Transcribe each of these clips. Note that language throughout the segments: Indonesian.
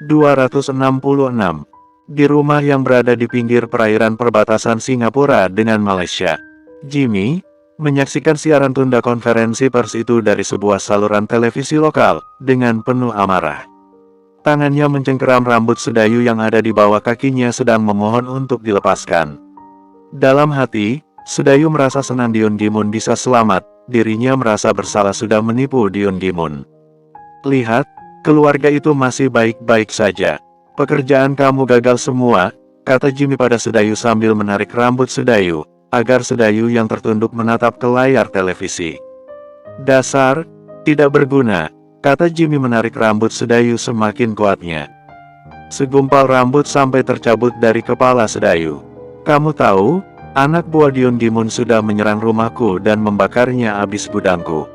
266. Di rumah yang berada di pinggir perairan perbatasan Singapura dengan Malaysia, Jimmy menyaksikan siaran tunda konferensi pers itu dari sebuah saluran televisi lokal dengan penuh amarah. Tangannya mencengkeram rambut sedayu yang ada di bawah kakinya sedang memohon untuk dilepaskan. Dalam hati, sedayu merasa senang Dion Gimun bisa selamat, dirinya merasa bersalah sudah menipu Dion Gimun. Lihat, keluarga itu masih baik-baik saja. Pekerjaan kamu gagal semua, kata Jimmy pada sedayu sambil menarik rambut sedayu, agar sedayu yang tertunduk menatap ke layar televisi. Dasar, tidak berguna, kata Jimmy menarik rambut sedayu semakin kuatnya. Segumpal rambut sampai tercabut dari kepala sedayu. Kamu tahu, anak buah Dion Gimun sudah menyerang rumahku dan membakarnya habis gudangku.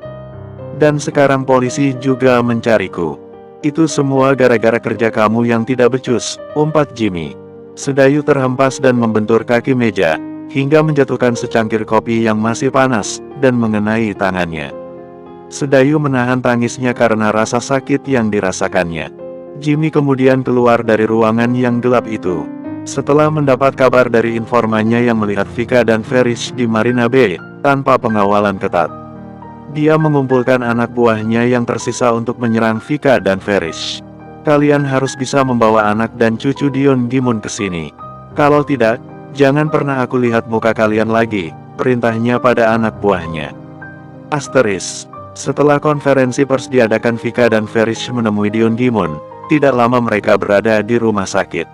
Dan sekarang polisi juga mencariku. Itu semua gara-gara kerja kamu yang tidak becus, umpat Jimmy. Sedayu terhempas dan membentur kaki meja, hingga menjatuhkan secangkir kopi yang masih panas, dan mengenai tangannya. Sedayu menahan tangisnya karena rasa sakit yang dirasakannya. Jimmy kemudian keluar dari ruangan yang gelap itu. Setelah mendapat kabar dari informannya yang melihat Vika dan Farish di Marina Bay, tanpa pengawalan ketat. Dia mengumpulkan anak buahnya yang tersisa untuk menyerang Vika dan Farish. Kalian harus bisa membawa anak dan cucu Dion Gimun ke sini. Kalau tidak, jangan pernah aku lihat muka kalian lagi, perintahnya pada anak buahnya. Asteris. Setelah konferensi pers diadakan Vika dan Farish menemui Dion Gimun, tidak lama mereka berada di rumah sakit.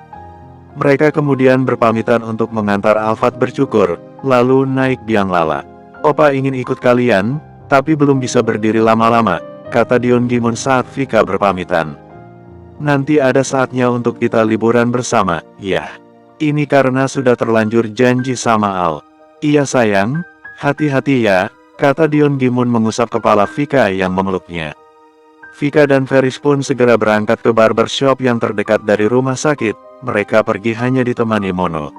Mereka kemudian berpamitan untuk mengantar Alphard bercukur, lalu naik biang lala. Opa ingin ikut kalian, tapi belum bisa berdiri lama-lama, kata Dion Gimun saat Vika berpamitan. Nanti ada saatnya untuk kita liburan bersama, ya. Ini karena sudah terlanjur janji sama Al. Iya sayang, hati-hati ya, kata Dion Gimun mengusap kepala Vika yang memeluknya. Vika dan Farish pun segera berangkat ke barbershop yang terdekat dari rumah sakit. Mereka pergi hanya ditemani Mono.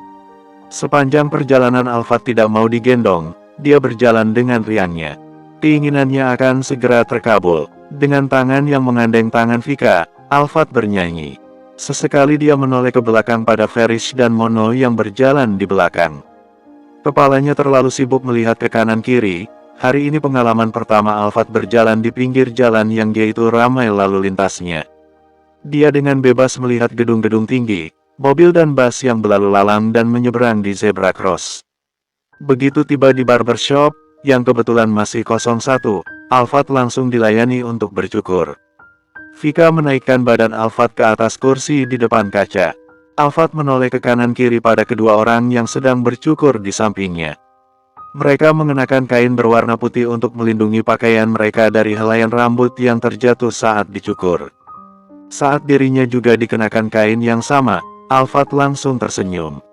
Sepanjang perjalanan Alphard tidak mau digendong, dia berjalan dengan riangnya. Keinginannya akan segera terkabul. Dengan tangan yang menggandeng tangan Vika, Alphard bernyanyi. Sesekali dia menoleh ke belakang pada Farish dan Mono yang berjalan di belakang. Kepalanya terlalu sibuk melihat ke kanan kiri. Hari ini pengalaman pertama Alphard berjalan di pinggir jalan yang dia itu ramai lalu lintasnya. Dia dengan bebas melihat gedung-gedung tinggi, mobil dan bus yang berlalu lalang dan menyeberang di zebra cross. Begitu tiba di barbershop, yang kebetulan masih 01, Alphard langsung dilayani untuk bercukur. Vika menaikkan badan Alphard ke atas kursi di depan kaca. Alphard menoleh ke kanan kiri pada kedua orang yang sedang bercukur di sampingnya. Mereka mengenakan kain berwarna putih untuk melindungi pakaian mereka dari helaian rambut yang terjatuh saat dicukur. Saat dirinya juga dikenakan kain yang sama, Alphard langsung tersenyum.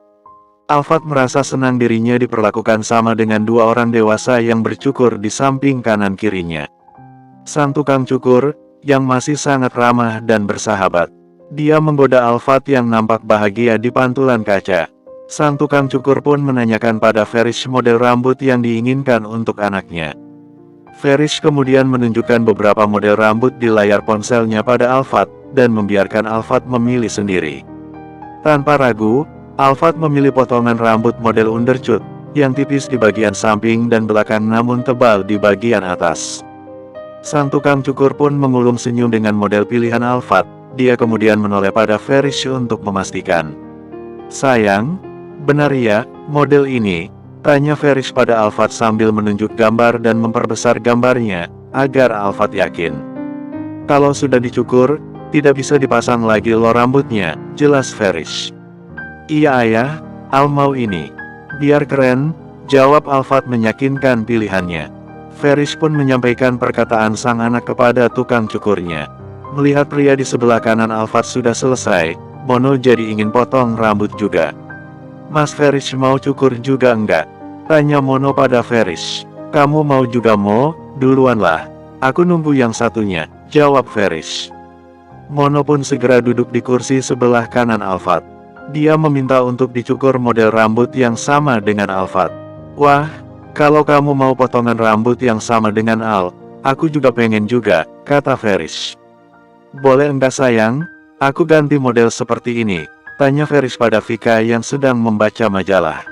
Alphard merasa senang dirinya diperlakukan sama dengan dua orang dewasa yang bercukur di samping kanan kirinya. Sang tukang cukur, yang masih sangat ramah dan bersahabat. Dia menggoda Alphard yang nampak bahagia di pantulan kaca. Sang tukang cukur pun menanyakan pada Farish model rambut yang diinginkan untuk anaknya. Farish kemudian menunjukkan beberapa model rambut di layar ponselnya pada Alphard, dan membiarkan Alphard memilih sendiri. Tanpa ragu, Alphard memilih potongan rambut model undercut, yang tipis di bagian samping dan belakang namun tebal di bagian atas. Sang tukang cukur pun mengulum senyum dengan model pilihan Alphard. Dia kemudian menoleh pada Farish untuk memastikan. Sayang, benar ya, model ini? Tanya Farish pada Alphard sambil menunjuk gambar dan memperbesar gambarnya, agar Alphard yakin. Kalau sudah dicukur, tidak bisa dipasang lagi lo rambutnya, jelas Farish. Iya ayah, Al mau ini. Biar keren, jawab Alphard meyakinkan pilihannya. Farish pun menyampaikan perkataan sang anak kepada tukang cukurnya. Melihat pria di sebelah kanan Alphard sudah selesai, Mono jadi ingin potong rambut juga. Mas Farish mau cukur juga enggak? Tanya Mono pada Farish. Kamu mau juga Mo? Duluanlah. Aku nunggu yang satunya, jawab Farish. Mono pun segera duduk di kursi sebelah kanan Alphard. Dia meminta untuk dicukur model rambut yang sama dengan Alphard. Wah, kalau kamu mau potongan rambut yang sama dengan Al, aku juga pengen juga, kata Farish. Boleh enggak sayang? Aku ganti model seperti ini, tanya Ferish pada Vika yang sedang membaca majalah.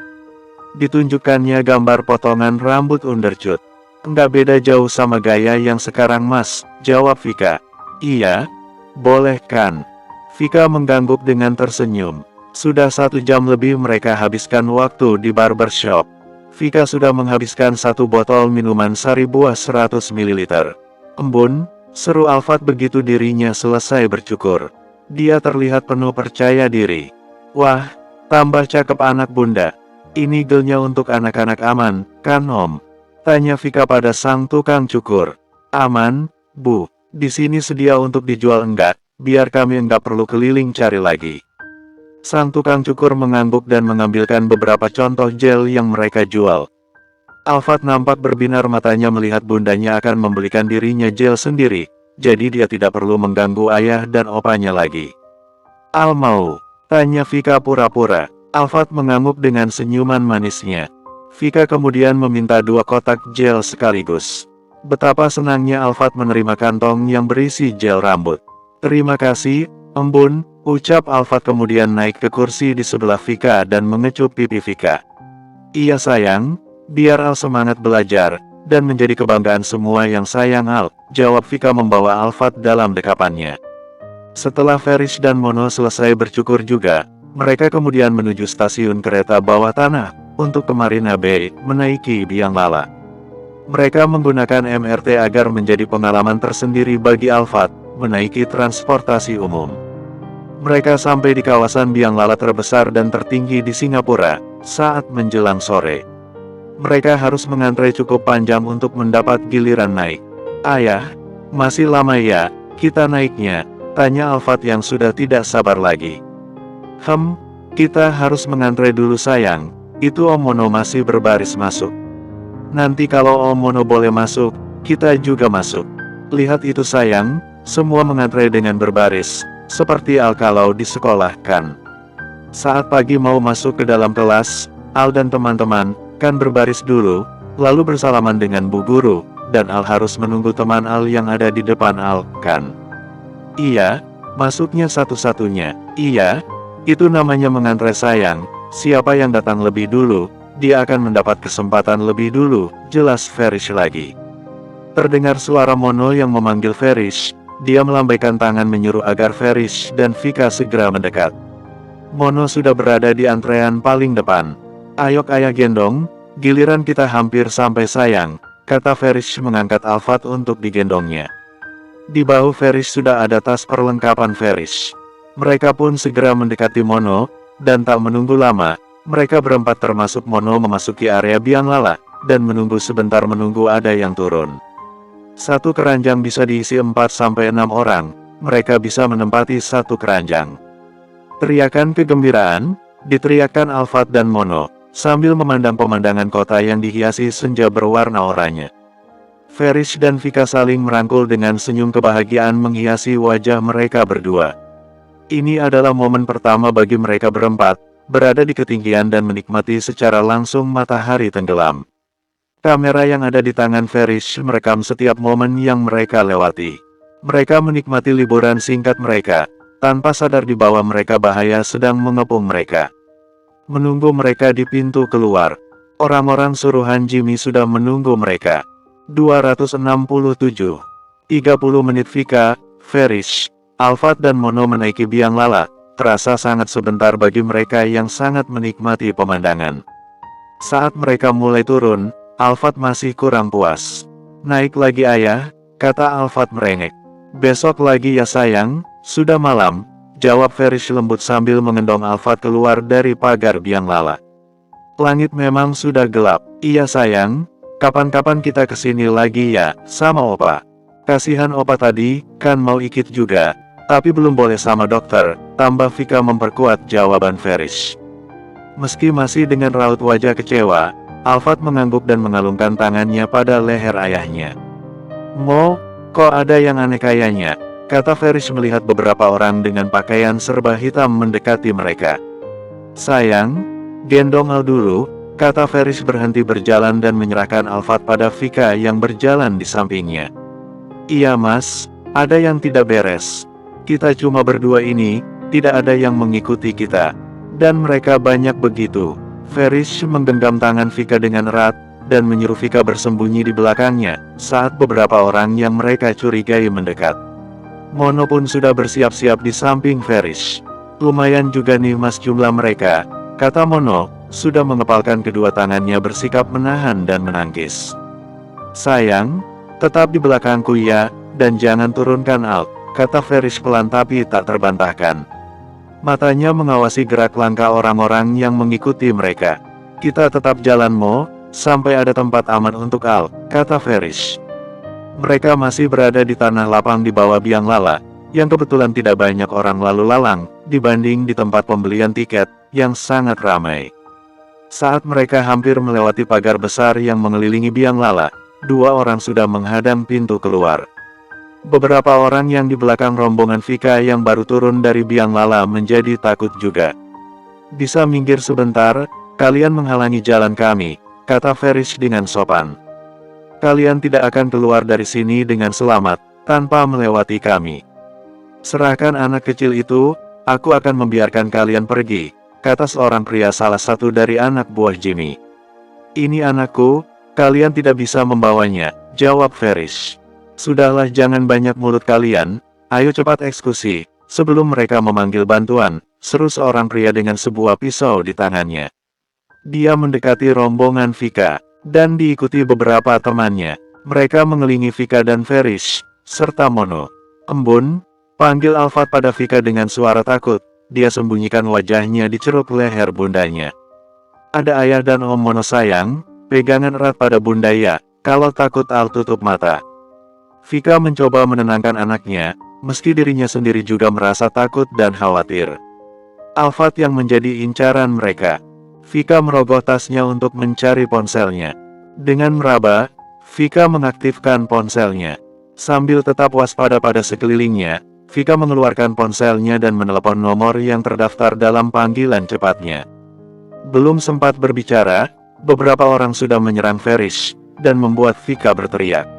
Ditunjukkannya gambar potongan rambut undercut. Nggak beda jauh sama gaya yang sekarang mas, jawab Vika. Iya, boleh kan? Vika mengangguk dengan tersenyum. Sudah 1 jam lebih mereka habiskan waktu di barbershop. Vika sudah menghabiskan 1 botol minuman sari buah 100 ml. Embun, seru Alfat begitu dirinya selesai bercukur. Dia terlihat penuh percaya diri. Wah, tambah cakep anak bunda. Ini gelnya untuk anak-anak aman, kan om? Tanya Vika pada sang tukang cukur. Aman, Bu. Di sini sedia untuk dijual enggak, biar kami enggak perlu keliling cari lagi. Sang tukang cukur mengangguk dan mengambilkan beberapa contoh gel yang mereka jual. Alfat nampak berbinar matanya melihat bundanya akan membelikan dirinya gel sendiri, jadi dia tidak perlu mengganggu ayah dan opanya lagi. Al mau? Tanya Vika pura-pura. Alfat mengangguk dengan senyuman manisnya. Vika kemudian meminta 2 kotak gel sekaligus. Betapa senangnya Alfat menerima kantong yang berisi gel rambut. Terima kasih, Embun, ucap Alfat kemudian naik ke kursi di sebelah Vika dan mengecup pipi Vika. Iya sayang, biar Al semangat belajar, dan menjadi kebanggaan semua yang sayang Al, jawab Vika membawa Alfat dalam dekapannya. Setelah Ferish dan Mono selesai bercukur juga, mereka kemudian menuju stasiun kereta bawah tanah, untuk ke Marina Bay, menaiki biang lala. Mereka menggunakan MRT agar menjadi pengalaman tersendiri bagi Alfat, menaiki transportasi umum. Mereka sampai di kawasan biang lala terbesar dan tertinggi di Singapura, saat menjelang sore. Mereka harus mengantre cukup panjang untuk mendapat giliran naik. Ayah, masih lama ya, kita naiknya, tanya Alfat yang sudah tidak sabar lagi. Kita harus mengantre dulu sayang, itu Om Mono masih berbaris masuk. Nanti kalau Om Mono boleh masuk, kita juga masuk. Lihat itu sayang, semua mengantre dengan berbaris, seperti Al kalau di sekolah kan. Saat pagi mau masuk ke dalam kelas, Al dan teman-teman kan berbaris dulu, lalu bersalaman dengan Bu Guru, dan Al harus menunggu teman Al yang ada di depan Al, kan? Iya, masuknya satu-satunya. Iya, itu namanya mengantre sayang, siapa yang datang lebih dulu, dia akan mendapat kesempatan lebih dulu, jelas Ferish lagi. Terdengar suara Mono yang memanggil Ferish, dia melambaikan tangan menyuruh agar Ferish dan Vika segera mendekat. Mono sudah berada di antrean paling depan. Ayok ayah gendong, giliran kita hampir sampai sayang, kata Ferish mengangkat Alfat untuk digendongnya. Di bahu Ferish sudah ada tas perlengkapan Ferish. Mereka pun segera mendekati Mono, dan tak menunggu lama, mereka berempat termasuk Mono memasuki area biang lala, dan menunggu sebentar menunggu ada yang turun. Satu keranjang bisa diisi 4-6 orang, mereka bisa menempati satu keranjang. Teriakan kegembiraan, diteriakan Alfat dan Mono, sambil memandang pemandangan kota yang dihiasi senja berwarna oranye. Ferish dan Vika saling merangkul dengan senyum kebahagiaan menghiasi wajah mereka berdua. Ini adalah momen pertama bagi mereka berempat, berada di ketinggian dan menikmati secara langsung matahari tenggelam. Kamera yang ada di tangan Ferish merekam setiap momen yang mereka lewati. Mereka menikmati liburan singkat mereka, tanpa sadar di bawah mereka bahaya sedang mengepung mereka. Menunggu mereka di pintu keluar. Orang-orang suruhan Jimmy sudah menunggu mereka. 267. 30 menit Vika, Ferish, Alfat dan Mono menaiki biang lala, terasa sangat sebentar bagi mereka yang sangat menikmati pemandangan. Saat mereka mulai turun, Alfat masih kurang puas. Naik lagi ayah, kata Alfat merengek. Besok lagi ya sayang, sudah malam, jawab Ferish lembut sambil mengendong Alfat keluar dari pagar biang lala. Langit memang sudah gelap. Iya sayang, kapan-kapan kita kesini lagi ya, sama opa. Kasihan opa tadi, kan mau ikut juga, tapi belum boleh sama dokter, tambah Vika memperkuat jawaban Ferish. Meski masih dengan raut wajah kecewa, Alfat mengangguk dan mengalungkan tangannya pada leher ayahnya. Mo, kok ada yang aneh kayaknya, kata Ferish melihat beberapa orang dengan pakaian serba hitam mendekati mereka. Sayang, gendong Al dulu, kata Ferish berhenti berjalan dan menyerahkan Alfat pada Vika yang berjalan di sampingnya. Iya mas, ada yang tidak beres. Kita cuma berdua ini, tidak ada yang mengikuti kita. Dan mereka banyak begitu. Ferish menggenggam tangan Vika dengan erat, dan menyuruh Vika bersembunyi di belakangnya, saat beberapa orang yang mereka curigai mendekat. Mono pun sudah bersiap-siap di samping Ferish. Lumayan juga nih mas jumlah mereka, kata Mono, sudah mengepalkan kedua tangannya bersikap menahan dan menangkis. Sayang, tetap di belakangku ya, dan jangan turunkan Alt, kata Ferish pelan tapi tak terbantahkan. Matanya mengawasi gerak langkah orang-orang yang mengikuti mereka. Kita tetap jalan Mo, sampai ada tempat aman untuk Alt, kata Ferish. Mereka masih berada di tanah lapang di bawah biang lala, yang kebetulan tidak banyak orang lalu lalang, dibanding di tempat pembelian tiket, yang sangat ramai. Saat mereka hampir melewati pagar besar yang mengelilingi biang lala, dua orang sudah menghadang pintu keluar. Beberapa orang yang di belakang rombongan Vika yang baru turun dari biang lala menjadi takut juga. Bisa minggir sebentar, kalian menghalangi jalan kami, kata Ferish dengan sopan. Kalian tidak akan keluar dari sini dengan selamat, tanpa melewati kami. Serahkan anak kecil itu, aku akan membiarkan kalian pergi, kata seorang pria salah satu dari anak buah Jimmy. Ini anakku, kalian tidak bisa membawanya, jawab Ferish. Sudahlah jangan banyak mulut kalian, ayo cepat eksekusi, sebelum mereka memanggil bantuan, seru seorang pria dengan sebuah pisau di tangannya. Dia mendekati rombongan Vika, dan diikuti beberapa temannya. Mereka mengelilingi Vika dan Ferish, serta Mono. Embun, panggil Alphard pada Vika dengan suara takut, dia sembunyikan wajahnya di ceruk leher bundanya. Ada ayah dan Om Mono sayang, pegangan erat pada bunda ya, kalau takut Al tutup mata. Vika mencoba menenangkan anaknya, meski dirinya sendiri juga merasa takut dan khawatir. Alphard yang menjadi incaran mereka. Vika merogoh tasnya untuk mencari ponselnya. Dengan meraba, Vika mengaktifkan ponselnya. Sambil tetap waspada pada sekelilingnya, Vika mengeluarkan ponselnya dan menelepon nomor yang terdaftar dalam panggilan cepatnya. Belum sempat berbicara, beberapa orang sudah menyerang Ferish, dan membuat Vika berteriak.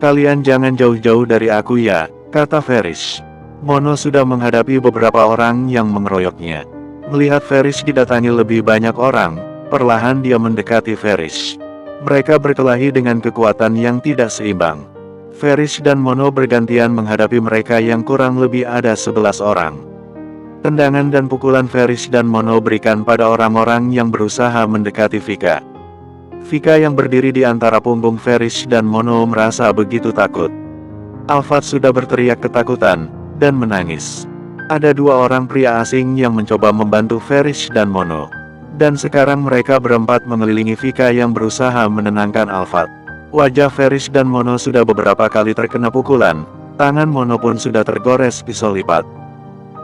Kalian jangan jauh-jauh dari aku ya, kata Ferish. Mono sudah menghadapi beberapa orang yang mengeroyoknya. Melihat Ferish didatangi lebih banyak orang, perlahan dia mendekati Ferish. Mereka berkelahi dengan kekuatan yang tidak seimbang. Ferish dan Mono bergantian menghadapi mereka yang kurang lebih ada 11 orang. Tendangan dan pukulan Ferish dan Mono berikan pada orang-orang yang berusaha mendekati Vika. Vika yang berdiri di antara punggung Ferish dan Mono merasa begitu takut. Alphard sudah berteriak ketakutan, dan menangis. Ada dua orang pria asing yang mencoba membantu Ferish dan Mono. Dan sekarang mereka berempat mengelilingi Vika yang berusaha menenangkan Alphard. Wajah Ferish dan Mono sudah beberapa kali terkena pukulan, tangan Mono pun sudah tergores pisau lipat.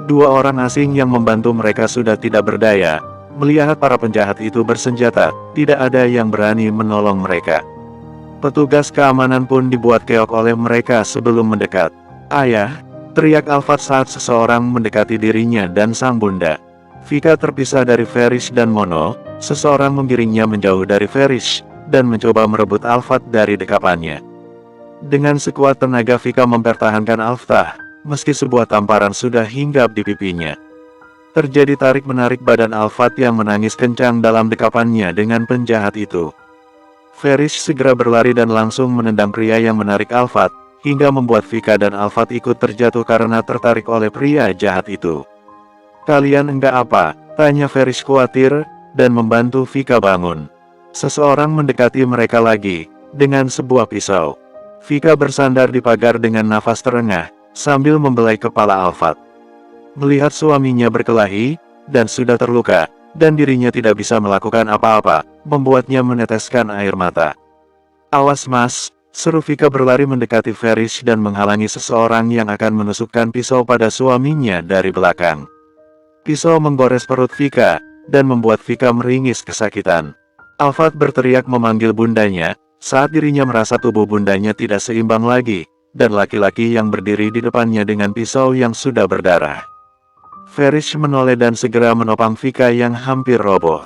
Dua orang asing yang membantu mereka sudah tidak berdaya. Melihat para penjahat itu bersenjata, tidak ada yang berani menolong mereka. Petugas keamanan pun dibuat keok oleh mereka sebelum mendekat. Ayah! Teriak Alphard saat seseorang mendekati dirinya dan sang bunda. Vika terpisah dari Ferish dan Mono, seseorang menggiringnya menjauh dari Ferish, dan mencoba merebut Alphard dari dekapannya. Dengan sekuat tenaga Vika mempertahankan Alphard, meski sebuah tamparan sudah hinggap di pipinya. Terjadi tarik-menarik badan Alphard yang menangis kencang dalam dekapannya dengan penjahat itu. Ferish segera berlari dan langsung menendang pria yang menarik Alphard, hingga membuat Vika dan Alphard ikut terjatuh karena tertarik oleh pria jahat itu. Kalian enggak apa? Tanya Ferish khawatir, dan membantu Vika bangun. Seseorang mendekati mereka lagi, dengan sebuah pisau. Vika bersandar di pagar dengan nafas terengah, sambil membelai kepala Alphard. Melihat suaminya berkelahi, dan sudah terluka, dan dirinya tidak bisa melakukan apa-apa, membuatnya meneteskan air mata. Awas mas! Seru Vika berlari mendekati Ferish dan menghalangi seseorang yang akan menusukkan pisau pada suaminya dari belakang. Pisau menggores perut Vika, dan membuat Vika meringis kesakitan. Alphard berteriak memanggil bundanya, saat dirinya merasa tubuh bundanya tidak seimbang lagi, dan laki-laki yang berdiri di depannya dengan pisau yang sudah berdarah. Ferish menoleh dan segera menopang Vika yang hampir roboh.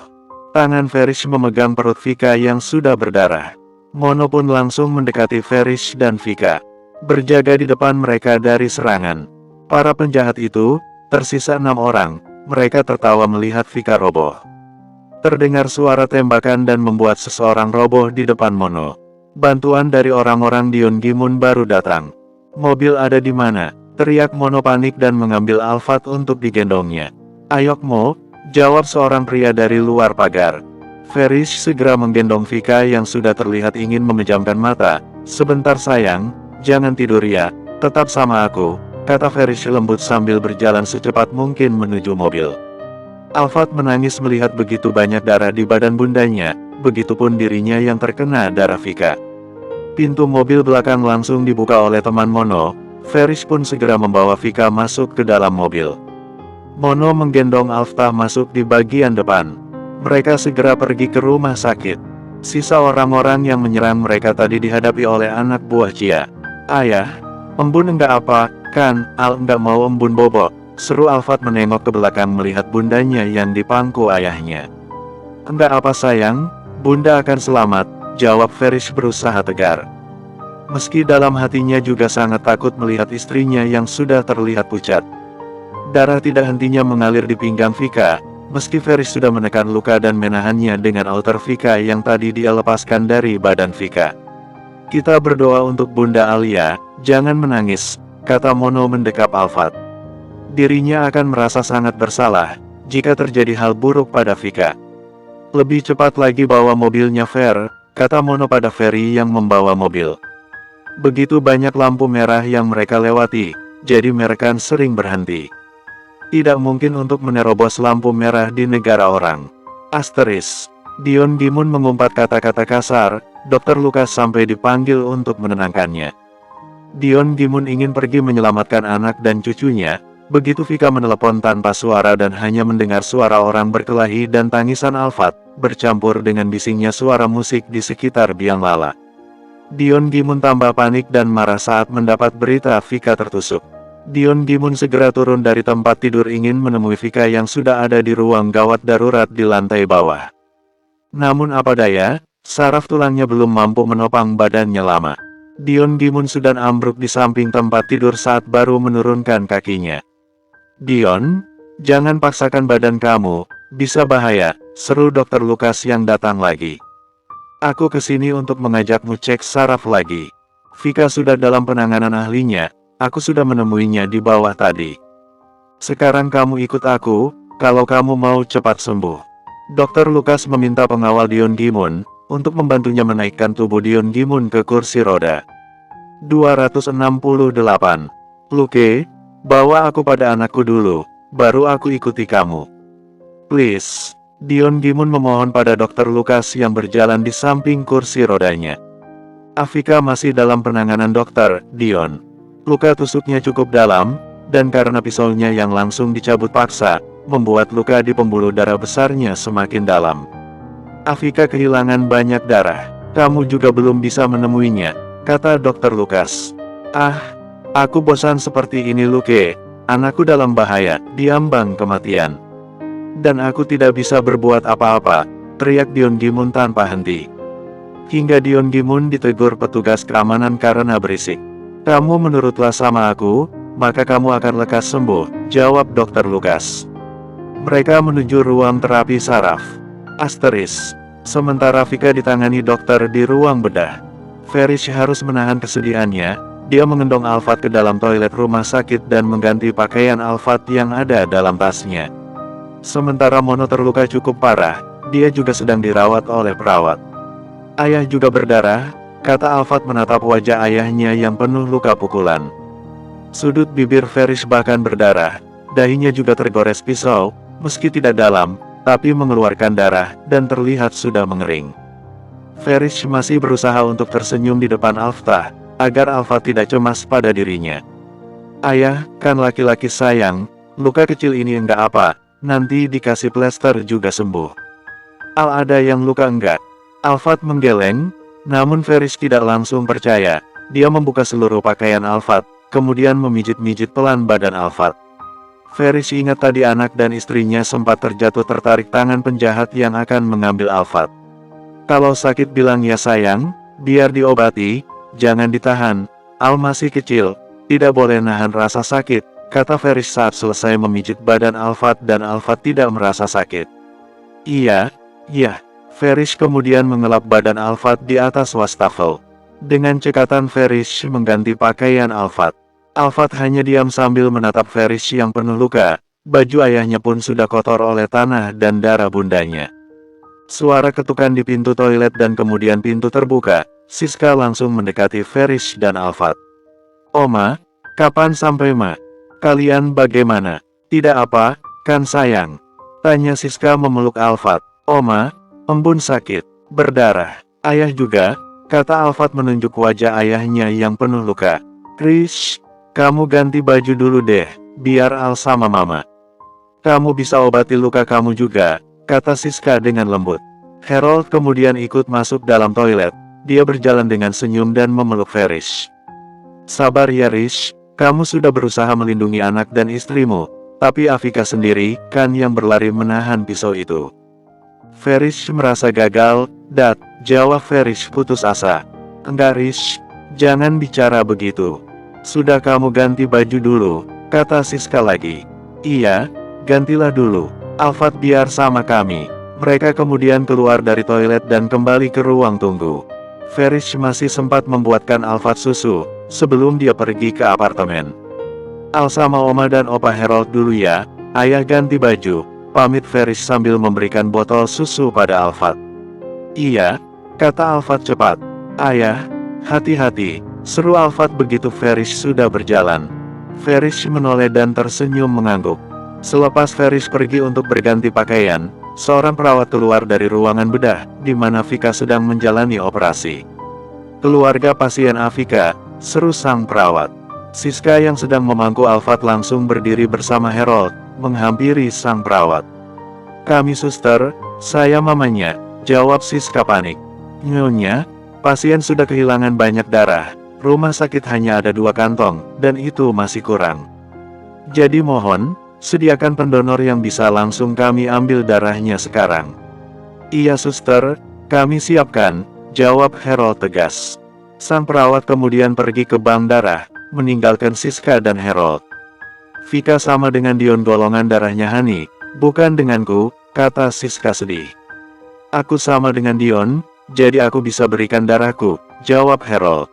Tangan Ferish memegang perut Vika yang sudah berdarah. Mono pun langsung mendekati Ferish dan Vika, berjaga di depan mereka dari serangan. Para penjahat itu, tersisa 6 orang, mereka tertawa melihat Vika roboh. Terdengar suara tembakan dan membuat seseorang roboh di depan Mono. Bantuan dari orang-orang Dion Gimun baru datang. Mobil ada di mana? Teriak Mono panik dan mengambil Alphard untuk digendongnya. Ayok Mo, jawab seorang pria dari luar pagar. Ferish segera menggendong Vika yang sudah terlihat ingin memejamkan mata. Sebentar sayang, jangan tidur ya, tetap sama aku, kata Ferish lembut sambil berjalan secepat mungkin menuju mobil. Alphard menangis melihat begitu banyak darah di badan bundanya, begitupun dirinya yang terkena darah Vika. Pintu mobil belakang langsung dibuka oleh teman Mono, Ferish pun segera membawa Vika masuk ke dalam mobil. Mono menggendong Alphard masuk di bagian depan. Mereka segera pergi ke rumah sakit. Sisa orang-orang yang menyerang mereka tadi dihadapi oleh anak buah Chia. Ayah, embun enggak apa, kan, Al enggak mau embun bobo, seru Alphard menengok ke belakang melihat bundanya yang dipangku ayahnya. Enggak apa sayang, bunda akan selamat, jawab Ferish berusaha tegar. Meski dalam hatinya juga sangat takut melihat istrinya yang sudah terlihat pucat. Darah tidak hentinya mengalir di pinggang Vika. Meski Ferish sudah menekan luka dan menahannya dengan outer Vika yang tadi dia lepaskan dari badan Vika. Kita berdoa untuk Bunda Alia, jangan menangis, kata Mono mendekap Alphard. Dirinya akan merasa sangat bersalah, jika terjadi hal buruk pada Vika. Lebih cepat lagi bawa mobilnya Fer, kata Mono pada Ferry yang membawa mobil. Begitu banyak lampu merah yang mereka lewati, jadi mereka sering berhenti. Tidak mungkin untuk menerobos lampu merah di negara orang. Asteris. Dion Gimun mengumpat kata-kata kasar, Dr. Lukas sampai dipanggil untuk menenangkannya. Dion Gimun ingin pergi menyelamatkan anak dan cucunya, begitu Vika menelepon tanpa suara dan hanya mendengar suara orang berkelahi dan tangisan Alphard, bercampur dengan bisingnya suara musik di sekitar biang lala. Dion Gimun tambah panik dan marah saat mendapat berita Vika tertusuk. Dion Gimun segera turun dari tempat tidur ingin menemui Vika yang sudah ada di ruang gawat darurat di lantai bawah. Namun apa daya, saraf tulangnya belum mampu menopang badannya lama. Dion Gimun sudah ambruk di samping tempat tidur saat baru menurunkan kakinya. Dion, jangan paksakan badan kamu, bisa bahaya, seru Dr. Lukas yang datang lagi. Aku kesini untuk mengajakmu cek saraf lagi. Vika sudah dalam penanganan ahlinya. Aku sudah menemuinya di bawah tadi. Sekarang kamu ikut aku, kalau kamu mau cepat sembuh. Dr. Lukas meminta pengawal Dion Gimun, untuk membantunya menaikkan tubuh Dion Gimun ke kursi roda. 268. Luke, bawa aku pada anakku dulu, baru aku ikuti kamu. Please. Dion Gimun memohon pada Dr. Lukas yang berjalan di samping kursi rodanya. Vika masih dalam penanganan dokter, Dion. Luka tusuknya cukup dalam, dan karena pisaunya yang langsung dicabut paksa, membuat luka di pembuluh darah besarnya semakin dalam. Vika kehilangan banyak darah. Kamu juga belum bisa menemuinya, kata Dr. Lukas. Aku bosan seperti ini Luke, anakku dalam bahaya, diambang kematian. Dan aku tidak bisa berbuat apa-apa, teriak Dion Gimun tanpa henti. Hingga Dion Gimun ditegur petugas keamanan karena berisik. Kamu menurutlah sama aku, maka kamu akan lekas sembuh, jawab Dr. Lukas. Mereka menuju ruang terapi saraf. Asteris. Sementara Vika ditangani dokter di ruang bedah. Ferish harus menahan kesedihannya, dia mengendong Alphard ke dalam toilet rumah sakit dan mengganti pakaian Alphard yang ada dalam tasnya. Sementara Mono terluka cukup parah, dia juga sedang dirawat oleh perawat. Ayah juga berdarah, kata Alphard menatap wajah ayahnya yang penuh luka pukulan. Sudut bibir Ferish bahkan berdarah, dahinya juga tergores pisau, meski tidak dalam, tapi mengeluarkan darah, dan terlihat sudah mengering. Ferish masih berusaha untuk tersenyum di depan Alphard, agar Alphard tidak cemas pada dirinya. Ayah, kan laki-laki sayang, luka kecil ini enggak apa, nanti dikasih plester juga sembuh. Al ada yang luka enggak? Alphard menggeleng. Namun Ferish tidak langsung percaya, dia membuka seluruh pakaian Alphard, kemudian memijit-mijit pelan badan Alphard. Ferish ingat tadi anak dan istrinya sempat terjatuh tertarik tangan penjahat yang akan mengambil Alphard. Kalau sakit bilang ya sayang, biar diobati, jangan ditahan, Al masih kecil, tidak boleh nahan rasa sakit, kata Ferish saat selesai memijit badan Alphard dan Alphard tidak merasa sakit. Iya, Ferish kemudian mengelap badan Alphard di atas wastafel. Dengan cekatan Ferish mengganti pakaian Alphard. Alphard hanya diam sambil menatap Ferish yang penuh luka. Baju ayahnya pun sudah kotor oleh tanah dan darah bundanya. Suara ketukan di pintu toilet dan kemudian pintu terbuka. Siska langsung mendekati Ferish dan Alphard. Oma, kapan sampai Ma? Kalian bagaimana? Tidak apa, kan sayang? Tanya Siska memeluk Alphard. Oma, embun sakit, berdarah. Ayah juga, kata Alphard menunjuk wajah ayahnya yang penuh luka. Krish, kamu ganti baju dulu deh, biar Al sama Mama. Kamu bisa obati luka kamu juga, kata Siska dengan lembut. Harold kemudian ikut masuk dalam toilet. Dia berjalan dengan senyum dan memeluk Ferish. Sabar ya Rish, kamu sudah berusaha melindungi anak dan istrimu, tapi Afika sendiri kan yang berlari menahan pisau itu. Ferish merasa gagal, jawab Ferish putus asa. Enggak Rish, jangan bicara begitu. Sudah kamu ganti baju dulu, kata Siska lagi. Iya, gantilah dulu, Alphard biar sama kami. Mereka kemudian keluar dari toilet dan kembali ke ruang tunggu. Ferish masih sempat membuatkan Alphard susu, sebelum dia pergi ke apartemen. Al sama Oma dan Opa Harold dulu ya, ayah ganti baju, pamit Ferish sambil memberikan botol susu pada Alphard. Iya, kata Alphard cepat. Ayah, hati-hati, seru Alphard begitu Ferish sudah berjalan. Ferish menoleh dan tersenyum mengangguk. Selepas Ferish pergi untuk berganti pakaian, seorang perawat keluar dari ruangan bedah, di mana Vika sedang menjalani operasi. Keluarga pasien Afika, seru sang perawat. Siska yang sedang memangku Alphard langsung berdiri bersama Harold, menghampiri sang perawat. Kami suster, saya mamanya, jawab Siska panik. Nyonya, pasien sudah kehilangan banyak darah, rumah sakit hanya ada 2 kantong, dan itu masih kurang. Jadi mohon, sediakan pendonor yang bisa langsung kami ambil darahnya sekarang. Iya suster, kami siapkan, jawab Harold tegas. Sang perawat kemudian pergi ke bank darah, meninggalkan Siska dan Harold. Vika sama dengan Dion golongan darahnya Hani, bukan denganku, kata Siska sedih. Aku sama dengan Dion, jadi aku bisa berikan darahku, jawab Harold.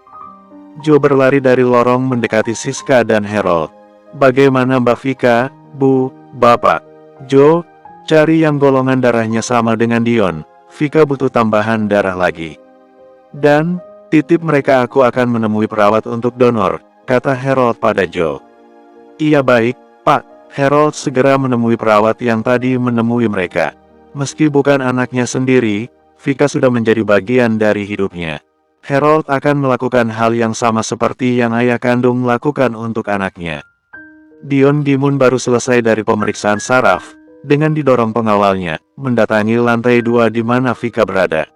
Joe berlari dari lorong mendekati Siska dan Harold. Bagaimana Mbak Vika? Bu, Bapak. Joe, cari yang golongan darahnya sama dengan Dion. Vika butuh tambahan darah lagi. Dan, titip mereka aku akan menemui perawat untuk donor, kata Harold pada Joe. Iya baik, Pak. Harold segera menemui perawat yang tadi menemui mereka. Meski bukan anaknya sendiri, Vika sudah menjadi bagian dari hidupnya. Harold akan melakukan hal yang sama seperti yang ayah kandung lakukan untuk anaknya. Dion Gimun baru selesai dari pemeriksaan saraf, dengan didorong pengawalnya, mendatangi lantai 2 di mana Vika berada.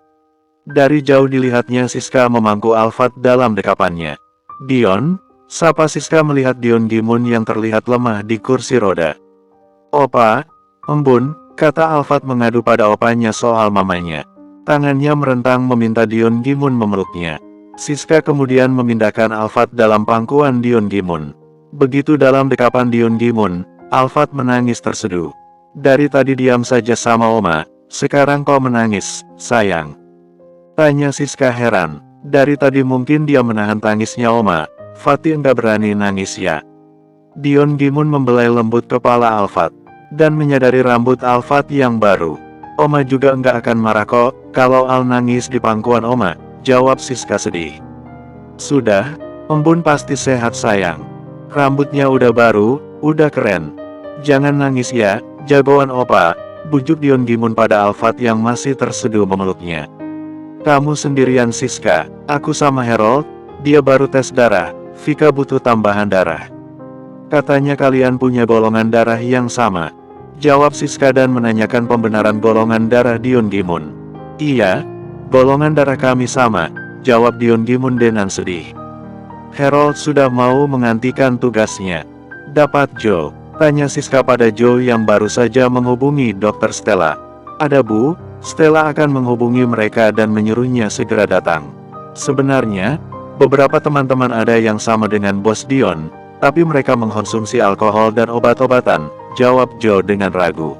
Dari jauh dilihatnya Siska memangku Alphard dalam dekapannya. Dion, sapa Siska melihat Dion Gimun yang terlihat lemah di kursi roda. Opa, embun, kata Alphard mengadu pada opanya soal mamanya. Tangannya merentang meminta Dion Gimun memeluknya. Siska kemudian memindahkan Alphard dalam pangkuan Dion Gimun. Begitu dalam dekapan Dion Gimun, Alphard menangis terseduh. Dari tadi diam saja sama Oma, sekarang kau menangis, sayang. Tanya Siska heran. Dari tadi mungkin dia menahan tangisnya Oma, Fatih enggak berani nangis ya. Dion Gimun membelai lembut kepala Alphard, dan menyadari rambut Alphard yang baru. Oma juga enggak akan marah kok, kalau Al nangis di pangkuan Oma, jawab Siska sedih. Sudah, embun pasti sehat sayang. Rambutnya udah baru, udah keren. Jangan nangis ya, jagoan Opa, bujuk Dion Gimun pada Alphard yang masih terseduh memeluknya. Kamu sendirian Siska, aku sama Harold, dia baru tes darah, Vika butuh tambahan darah. Katanya kalian punya golongan darah yang sama, jawab Siska dan menanyakan pembenaran golongan darah Dion Gimun. Iya, golongan darah kami sama, jawab Dion Gimun dengan sedih. Harold sudah mau menggantikan tugasnya. Dapat Joe, tanya Siska pada Joe yang baru saja menghubungi Dr. Stella. Ada Bu, Stella akan menghubungi mereka dan menyuruhnya segera datang. Sebenarnya, beberapa teman-teman ada yang sama dengan Bos Dion, tapi mereka mengkonsumsi alkohol dan obat-obatan, jawab Joe dengan ragu.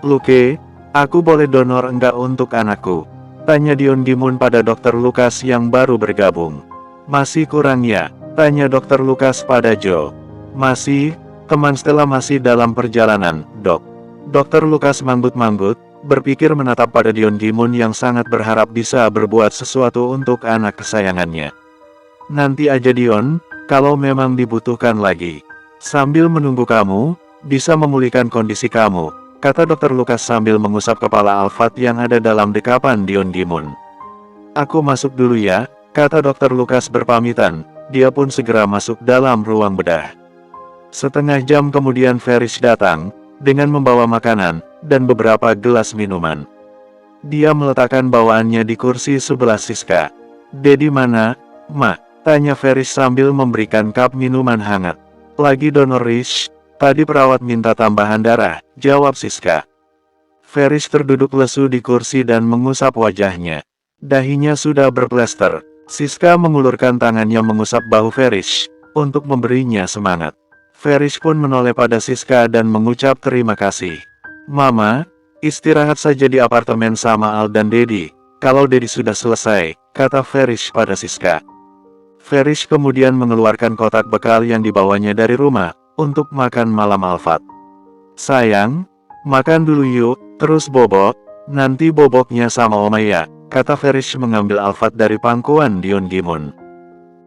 Luke, aku boleh donor enggak untuk anakku? Tanya Dion Gimun pada Dr. Lucas yang baru bergabung. Masih kurang ya? Tanya Dr. Lucas pada Joe. Masih, teman Stella masih dalam perjalanan, dok. Dr. Lucas manggut-manggut, berpikir menatap pada Dion Gimun yang sangat berharap bisa berbuat sesuatu untuk anak kesayangannya. Nanti aja Dion, kalau memang dibutuhkan lagi. Sambil menunggu kamu, bisa memulihkan kondisi kamu, kata Dr. Lucas sambil mengusap kepala Alphard yang ada dalam dekapan Dion Gimun. Aku masuk dulu ya, kata Dr. Lucas berpamitan, dia pun segera masuk dalam ruang bedah. Setengah jam kemudian Ferris datang, dengan membawa makanan, dan beberapa gelas minuman. Dia meletakkan bawaannya di kursi sebelah Siska. Dedi mana, Ma? Tanya Ferris sambil memberikan cup minuman hangat. Lagi donor Rich, tadi perawat minta tambahan darah, jawab Siska. Ferris terduduk lesu di kursi dan mengusap wajahnya. Dahinya sudah berplester. Siska mengulurkan tangannya mengusap bahu Ferris, untuk memberinya semangat. Ferris pun menoleh pada Siska dan mengucap terima kasih. Mama, istirahat saja di apartemen sama Al dan Dedi. Kalau Dedi sudah selesai, kata Ferris pada Siska. Ferris kemudian mengeluarkan kotak bekal yang dibawanya dari rumah, untuk makan malam Alphard. Sayang, makan dulu yuk, terus bobok, nanti boboknya sama Oma ya, kata Ferris mengambil Alphard dari pangkuan Dion Gimun.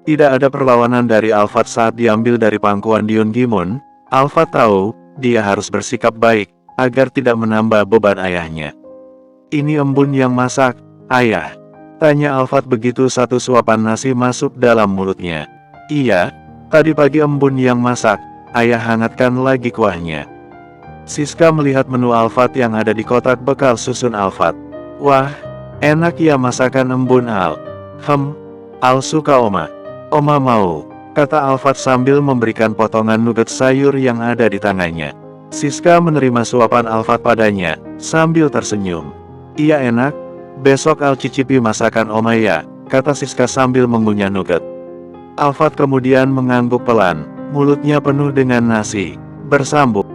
Tidak ada perlawanan dari Alphard saat diambil dari pangkuan Dion Gimun. Alphard tahu, dia harus bersikap baik, agar tidak menambah beban ayahnya. Ini embun yang masak, ayah. Tanya Alphard begitu satu suapan nasi masuk dalam mulutnya. Iya, tadi pagi embun yang masak, ayah hangatkan lagi kuahnya. Siska melihat menu Alphard yang ada di kotak bekal susun Alphard. Wah, enak ya masakan embun Al. Al suka Oma. Oma mau, kata Alphard sambil memberikan potongan nugget sayur yang ada di tangannya. Siska menerima suapan Alphard padanya, sambil tersenyum. Iya enak. Besok Al cicipi masakan Oma ya, kata Siska sambil mengunyah nugget. Alphard kemudian mengangguk pelan, mulutnya penuh dengan nasi. Bersambung.